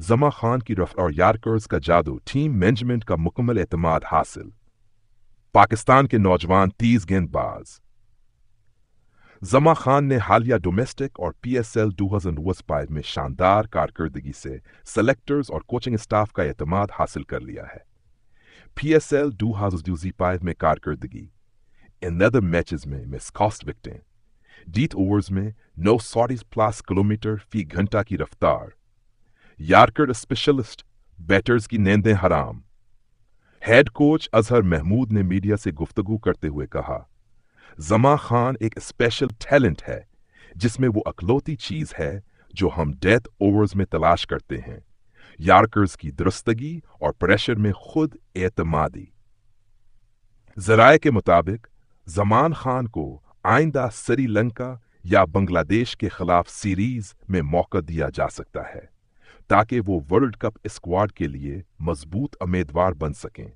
जमा खान की रफ्त और यार्कर्स का जादू, टीम मैनेजमेंट का मुकम्मल एतमाद हासिल। पाकिस्तान के नौजवान तेज गेंदबाज जमा खान ने हालिया डोमेस्टिक और पीएसएल 2025 में शानदार कारकर्दगी से सेलेक्टर्स और कोचिंग स्टाफ का एतमाद हासिल कर लिया है। पीएसएल 2025 में कारकर्दगी इन अदर मैचेस में मिस कॉस्ट विकटें, डीट ओवर्स में 940+ किलोमीटर फी घंटा की रफ्तार, यार्कर स्पेशलिस्ट बैटर्स की नींदें हराम। हेड कोच अजहर महमूद ने मीडिया से गुफ्तगू करते हुए कहा, जमा खान एक स्पेशल टैलेंट है जिसमें वो अकलौती चीज है जो हम डेथ ओवर्स में तलाश करते हैं, यार्कर्स की दुरुस्तगी और प्रेशर में खुद एतमादी। जराए के मुताबिक जमान खान को आइंदा श्रीलंका या बांग्लादेश के खिलाफ सीरीज में मौका दिया जा सकता है ताकि वो वर्ल्ड कप स्क्वाड के लिए मजबूत उम्मीदवार बन सकें।